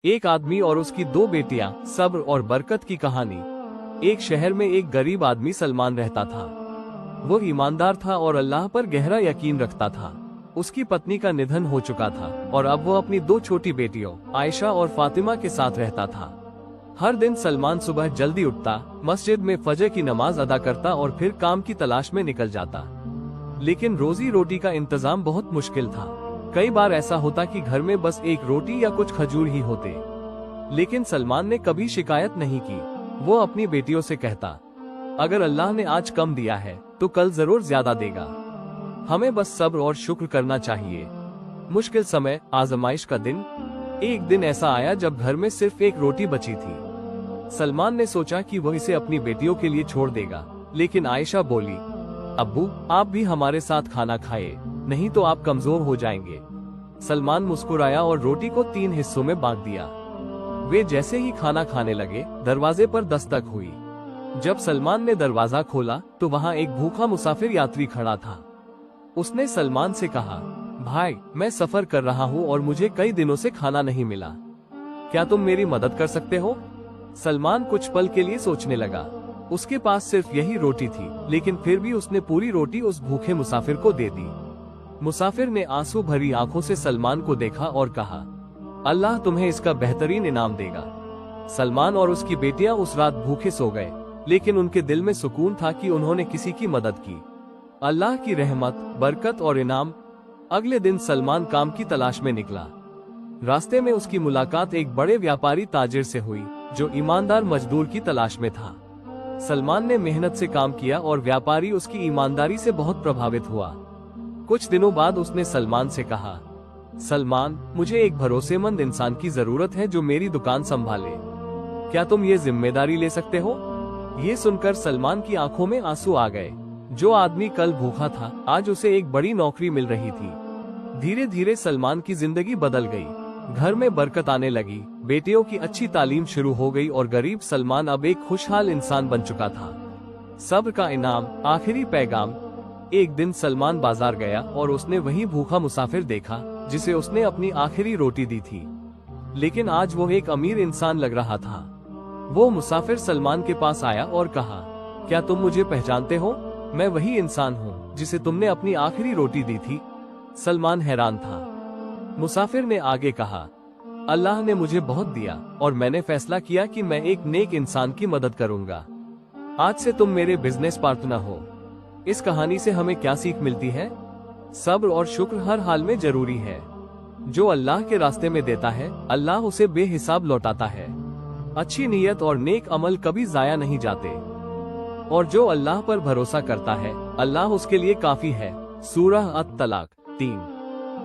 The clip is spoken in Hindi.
एक आदमी और उसकी दो बेटियां, सब्र और बरकत की कहानी। एक शहर में एक गरीब आदमी सलमान रहता था। वो ईमानदार था और अल्लाह पर गहरा यकीन रखता था। उसकी पत्नी का निधन हो चुका था और अब वो अपनी दो छोटी बेटियों आयशा और फातिमा के साथ रहता था। हर दिन सलमान सुबह जल्दी उठता, मस्जिद में फजर की नमाज अदा करता और फिर काम की तलाश में निकल जाता। लेकिन रोजी रोटी का इंतजाम बहुत मुश्किल था। कई बार ऐसा होता कि घर में बस एक रोटी या कुछ खजूर ही होते। लेकिन सलमान ने कभी शिकायत नहीं की। वो अपनी बेटियों से कहता, अगर अल्लाह ने आज कम दिया है तो कल जरूर ज्यादा देगा। हमें बस सब्र और शुक्र करना चाहिए। मुश्किल समय, आजमाइश का दिन। एक दिन ऐसा आया जब घर में सिर्फ एक रोटी बची थी। सलमान ने सोचा कि वह इसे अपनी बेटियों के लिए छोड़ देगा, लेकिन आयशा बोली, अब्बू आप भी हमारे साथ खाना खाए, नहीं तो आप कमजोर हो जाएंगे। सलमान मुस्कुराया और रोटी को 3 हिस्सों में बांट दिया। वे जैसे ही खाना खाने लगे, दरवाजे पर दस्तक हुई। जब सलमान ने दरवाजा खोला तो वहाँ एक भूखा मुसाफिर यात्री खड़ा था। उसने सलमान से कहा, भाई मैं सफर कर रहा हूँ और मुझे कई दिनों से खाना नहीं मिला, क्या तुम मेरी मदद कर सकते हो? सलमान कुछ पल के लिए सोचने लगा। उसके पास सिर्फ यही रोटी थी, लेकिन फिर भी उसने पूरी रोटी उस भूखे मुसाफिर को दे दी। मुसाफिर ने आंसू भरी आंखों से सलमान को देखा और कहा, अल्लाह तुम्हें इसका बेहतरीन इनाम देगा। सलमान और उसकी बेटियां उस रात भूखे सो गए, लेकिन उनके दिल में सुकून था कि उन्होंने किसी की मदद की। अल्लाह की रहमत, बरकत और इनाम। अगले दिन सलमान काम की तलाश में निकला। रास्ते में उसकी मुलाकात एक बड़े व्यापारी ताजिर से हुई, जो ईमानदार मजदूर की तलाश में था। सलमान ने मेहनत से काम किया और व्यापारी उसकी ईमानदारी से बहुत प्रभावित हुआ। कुछ दिनों बाद उसने सलमान से कहा, सलमान मुझे एक भरोसेमंद इंसान की जरूरत है जो मेरी दुकान संभाले, क्या तुम ये जिम्मेदारी ले सकते हो? ये सुनकर सलमान की आंखों में आंसू आ गए। जो आदमी कल भूखा था, आज उसे एक बड़ी नौकरी मिल रही थी। धीरे धीरे सलमान की जिंदगी बदल गई। घर में बरकत आने लगी, बेटियों की अच्छी तालीम शुरू हो गई और गरीब सलमान अब एक खुशहाल इंसान बन चुका था। सब्र का इनाम। आखिरी पैगाम। एक दिन सलमान बाजार गया और उसने वही भूखा मुसाफिर देखा जिसे उसने अपनी आखिरी रोटी दी थी। लेकिन आज वो एक अमीर इंसान लग रहा था। वो मुसाफिर सलमान के पास आया और कहा, क्या तुम मुझे पहचानते हो? मैं वही इंसान हूँ जिसे तुमने अपनी आखिरी रोटी दी थी। सलमान हैरान था। मुसाफिर ने आगे कहा, अल्लाह ने मुझे बहुत दिया और मैंने फैसला किया कि मैं एक नेक इंसान की मदद करूंगा। आज से तुम मेरे बिजनेस पार्टनर हो। इस कहानी से हमें क्या सीख मिलती है? सब्र और शुक्र हर हाल में जरूरी है। जो अल्लाह के रास्ते में देता है, अल्लाह उसे बेहिसाब लौटाता है। अच्छी नीयत और नेक अमल कभी जाया नहीं जाते। और जो अल्लाह पर भरोसा करता है, अल्लाह उसके लिए काफी है। सूरह अत-तलाक 3।